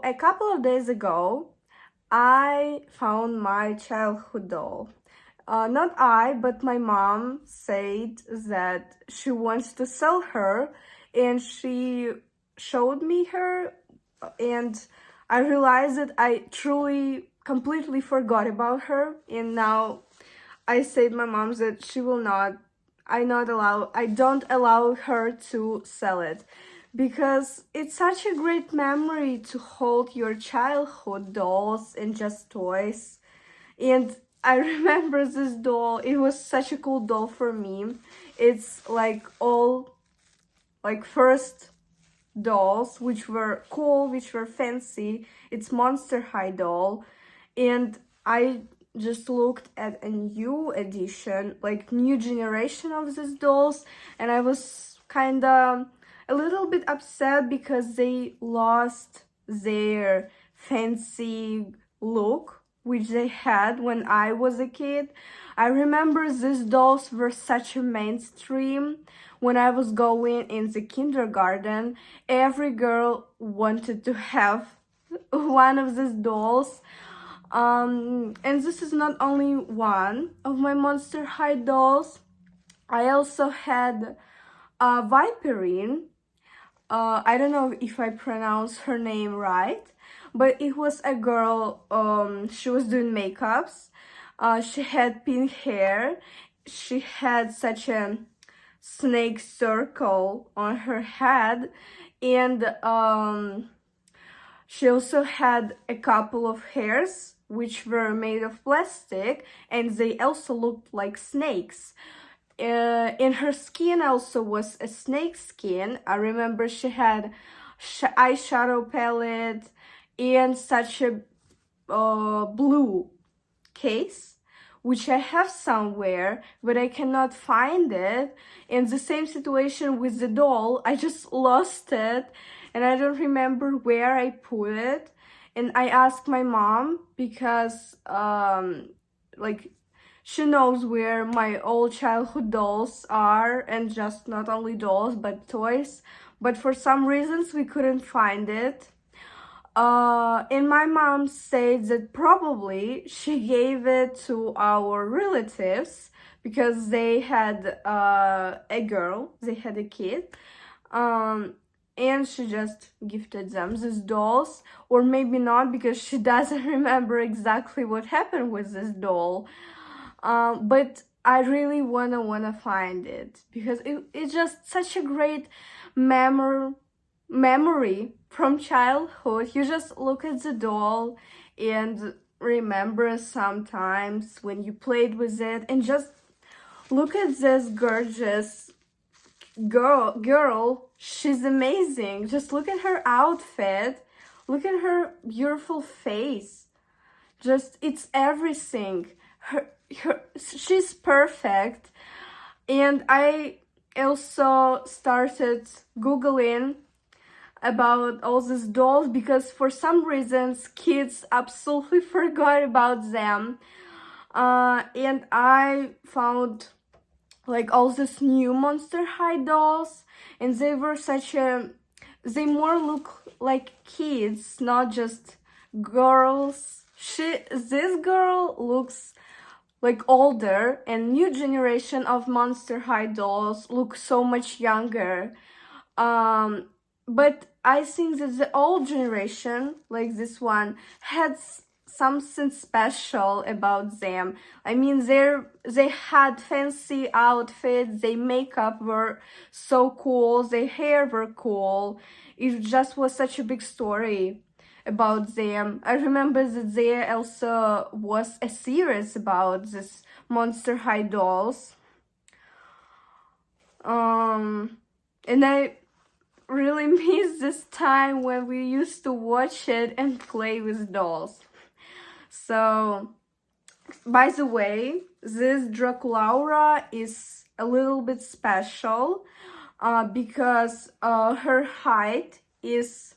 a couple of days ago, I found my childhood doll. Not I, but my mom said that she wants to sell her, and she showed me her, and I realized that I truly completely forgot about her, and now I said my mom that she will not I don't allow her to sell it because it's such a great memory to hold your childhood dolls and just toys. And I remember this doll. It was such a cool doll for me. It's like all like first dolls which were cool, which were fancy. It's Monster High doll, and I just looked at a new edition, like new generation of these dolls, and I was kind of a little bit upset because they lost their fancy look which they had when I was a kid. I remember these dolls were such a mainstream. When I was going in the kindergarten, every girl wanted to have one of these dolls. And this is not only one of my Monster High dolls. I also had Viperine. I don't know if I pronounce her name right, but it was a girl. She was doing makeups. She had pink hair. She had such a snake circle on her head, and she also had a couple of hairs which were made of plastic, and they also looked like snakes. In her skin also was a snake skin. I remember she had eyeshadow palette and such a blue case, which I have somewhere, but I cannot find it. In the same situation with the doll, I just lost it, and I don't remember where I put it. And I asked my mom because, like, she knows where my old childhood dolls are, and just not only dolls, but toys. But for some reasons, we couldn't find it. And my mom said that probably she gave it to our relatives because they had a girl, they had a kid, and she just gifted them these dolls, or maybe not because she doesn't remember exactly what happened with this doll. But I really wanna find it because it's just such a great memory from childhood. You just look at the doll and remember sometimes when you played with it, and just look at this gorgeous girl. She's amazing. Just look at her outfit, look at her beautiful face. Just, it's everything. She's perfect. And I also started googling about all these dolls because for some reasons kids absolutely forgot about them. And I found like all these new Monster High dolls, and they were they more look like kids, not just girls. This girl looks like older, and new generation of Monster High dolls look so much younger. But I think that the old generation, like this one, had something special about them. I mean, they had fancy outfits, their makeup were so cool, their hair were cool. It just was such a big story about them. I remember that there also was a series about this Monster High dolls. And I really miss this time when we used to watch it and play with dolls. So, by the way, this Draculaura is a little bit special because her height is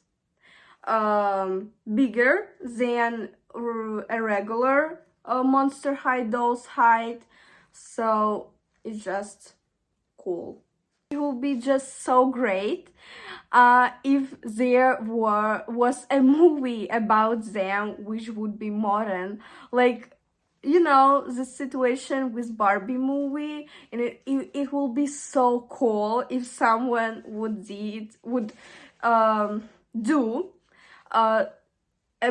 bigger than a regular Monster High doll's height. So, it's just cool. It will be just so great if there was a movie about them which would be modern, like, you know, the situation with Barbie movie, and it will be so cool if someone would do a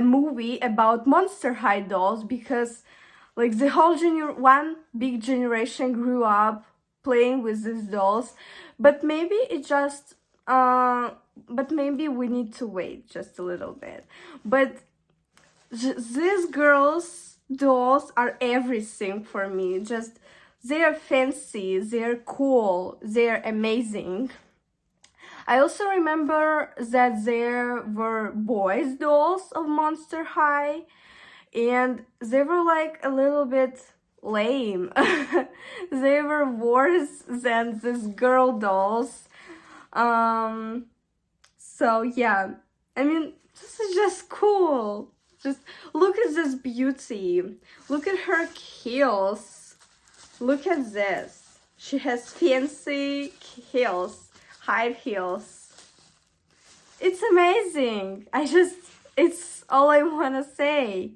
movie about Monster High dolls, because like the whole one big generation grew up playing with these dolls, but maybe it just but maybe we need to wait just a little bit. But these girls dolls are everything for me. Just they're fancy, they're cool, they're amazing. I also remember that there were boys dolls of Monster High, and they were like a little bit lame. They were worse than these girl dolls. Um, so yeah, I mean, this is just cool. Just look at this beauty. Look at her heels. Look at this. She has fancy heels, high heels. It's amazing. It's all I want to say.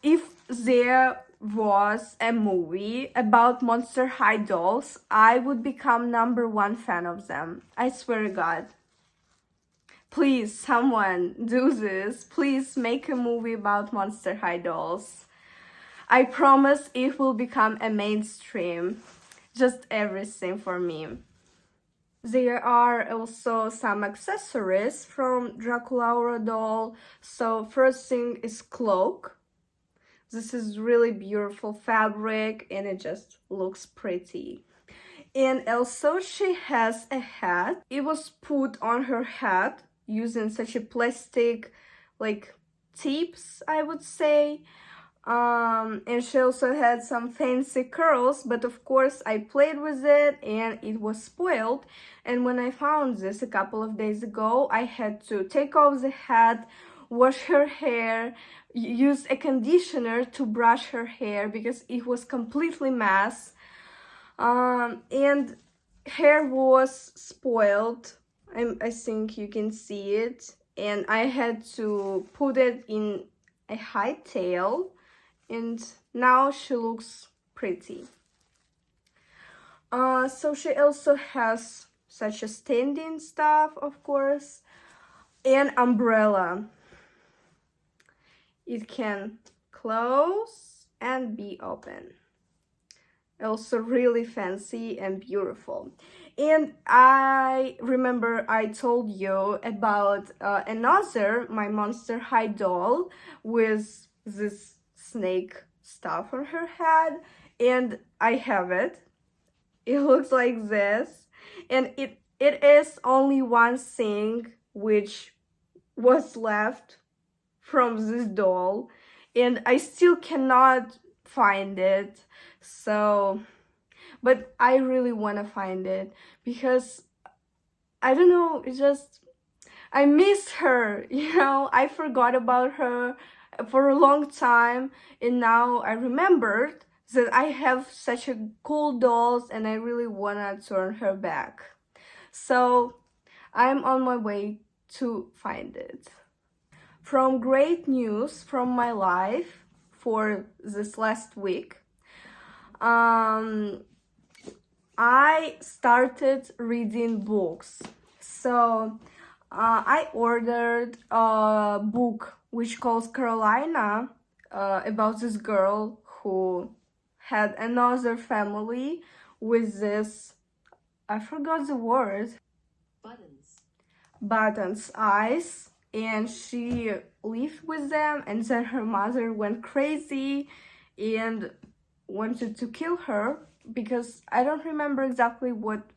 If there was a movie about Monster High dolls, I would become #1 fan of them. I swear to God. Please, someone do this. Please make a movie about Monster High dolls. I promise it will become a mainstream. Just everything for me. There are also some accessories from Draculaura doll. So first thing is cloak. This is really beautiful fabric and it just looks pretty. And also she has a hat. It was put on her head using such a plastic like tips, I would say. And she also had some fancy curls, but of course I played with it and it was spoiled. And when I found this a couple of days ago, I had to take off the hat, wash her hair, use a conditioner to brush her hair because it was completely mess. And hair was spoiled. I think you can see it. And I had to put it in a high tail, and now she looks pretty. So she also has such a standing stuff, of course, and umbrella. It can close and be open. Also really fancy and beautiful. And I remember I told you about another my Monster High doll with this snake stuff on her head, and I have it. It looks like this, and it is only one thing which was left from this doll, and I still cannot find it. So, but I really want to find it because I don't know, it's just I miss her, you know. I forgot about her for a long time, and now I remembered that I have such a cool dolls and I really wanna turn her back. So I'm on my way to find it. From great news from my life for this last week, I started reading books. So I ordered a book which calls Carolina, about this girl who had another family with this, I forgot the word, buttons eyes, and she lived with them, and then her mother went crazy and wanted to kill her, because I don't remember exactly what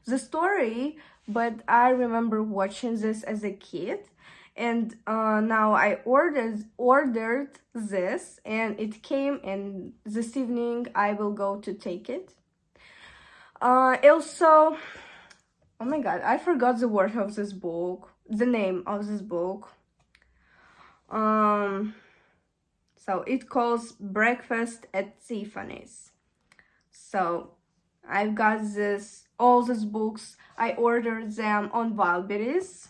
the story, but I remember watching this as a kid. And now I ordered this, and it came, and this evening I will go to take it. Also, oh my god, I forgot the word of this book, the name of this book. So it calls Breakfast at Tiffany's. So I've got all these books. I ordered them on Wildberries.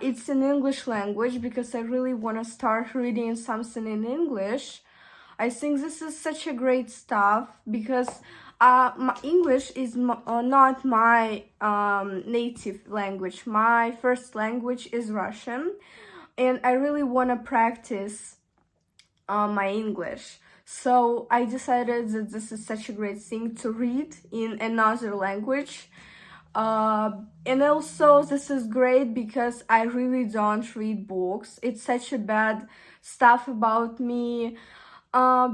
It's in English language because I really want to start reading something in English. I think this is such a great stuff because my English is not my native language. My first language is Russian, and I really want to practice my English. So I decided that this is such a great thing to read in another language. And also this is great because I really don't read books. It's such a bad stuff about me,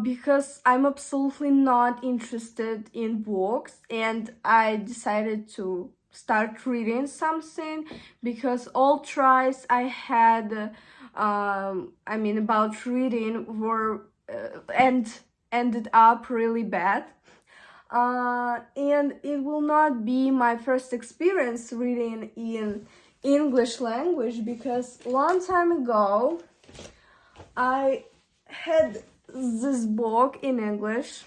because I'm absolutely not interested in books, and I decided to start reading something because all tries I had, about reading were ended up really bad. And it will not be my first experience reading in English language because long time ago I had this book in English.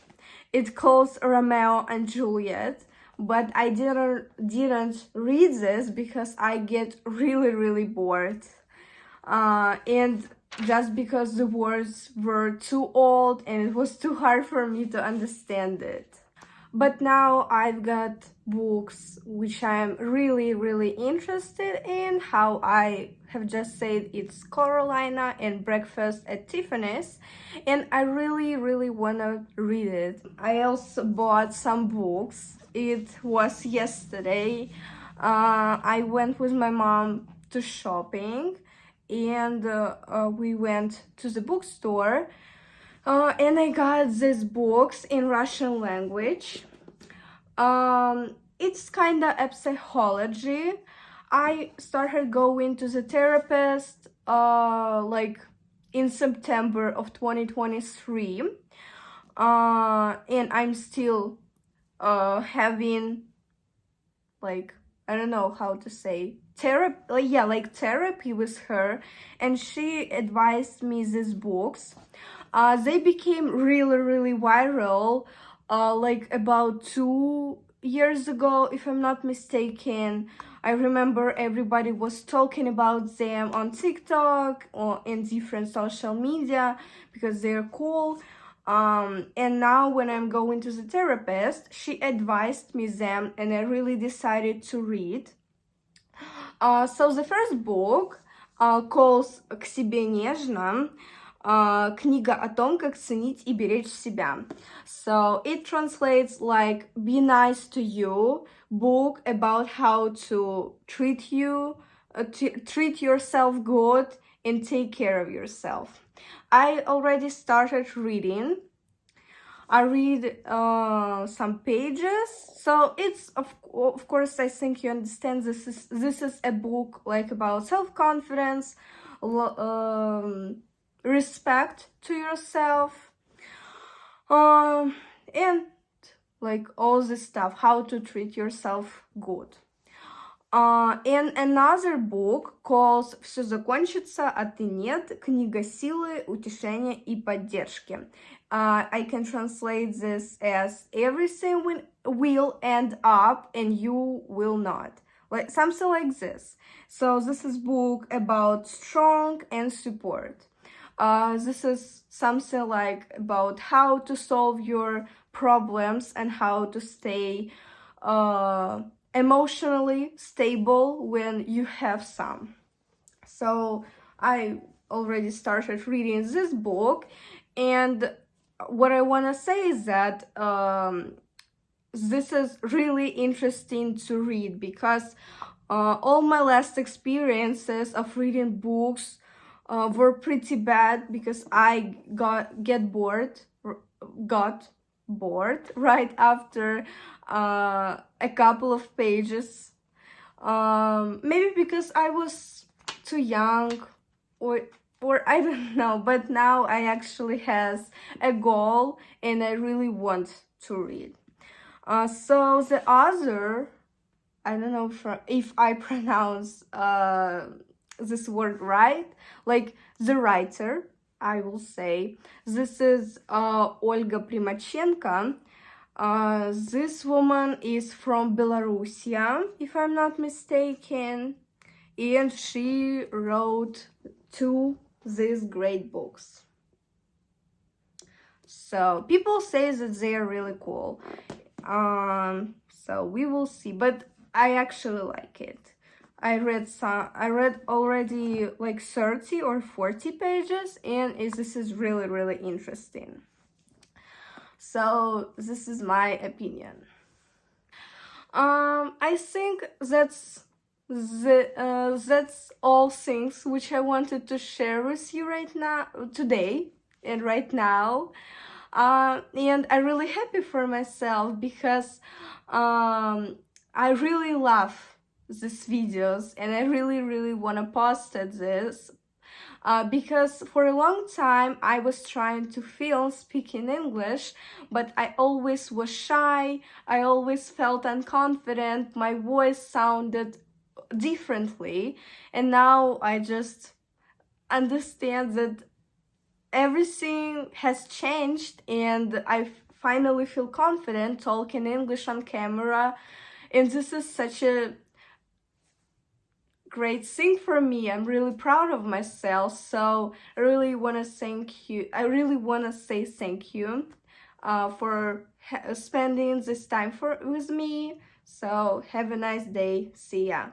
It calls Romeo and Juliet, but I didn't read this because I get really bored. And just because the words were too old and it was too hard for me to understand it. But now I've got books which I'm really interested in. How I have just said, it's Carolina and Breakfast at Tiffany's, and I really want to read it. I also bought some books. It was yesterday. I went with my mom to shopping, and we went to the bookstore. And I got these books in Russian language. It's kind of a psychology. I started going to the therapist like in September of 2023. And I'm still having, like, I don't know how to say, therapy with her, and she advised me these books. They became really viral, like about 2 years ago, if I'm not mistaken. I remember everybody was talking about them on TikTok or in different social media because they're cool. And now when I'm going to the therapist, she advised me them, and I really decided to read. So the first book calls «К себе нежно», книга о том, как ценить и беречь себя. So it translates like «Be nice to you», book about how to treat yourself good and take care of yourself. I already started reading. I read some pages, so it's of course, I think you understand, this is a book like about self-confidence, respect to yourself, and like all this stuff, how to treat yourself good. And another book calls «Все закончится, а ты нет. Книга силы, утешения и поддержки». I can translate this as «Everything will end up and you will not». Like something like this. So this is book about strong and support. This is something like about how to solve your problems and how to stay emotionally stable when you have some. So I already started reading this book, and what I want to say is that this is really interesting to read because all my last experiences of reading books were pretty bad because I got bored right after a couple of pages. Maybe because I was too young, or I don't know, but now I actually has a goal and I really want to read. So the author, I don't know if I pronounce this word right, like the writer, I will say. This is Olga Primachenko. This woman is from Belarusia, if I'm not mistaken, and she wrote two these great books. So people say that they are really cool. So we will see, but I actually like it. I read already like 30 or 40 pages, and this is really, really interesting. So this is my opinion. I think that's all things which I wanted to share with you right now, today, and right now. And I'm really happy for myself because I really love these videos, and I really, really want to post this. Because for a long time I was trying to film speaking English, but I always was shy, I always felt unconfident, my voice sounded differently, and now I just understand that everything has changed, and I finally feel confident talking English on camera, and this is such a great thing for me. I'm really proud of myself, so I really want to thank you. I really want to say thank you for spending this time with me. So have a nice day. See ya.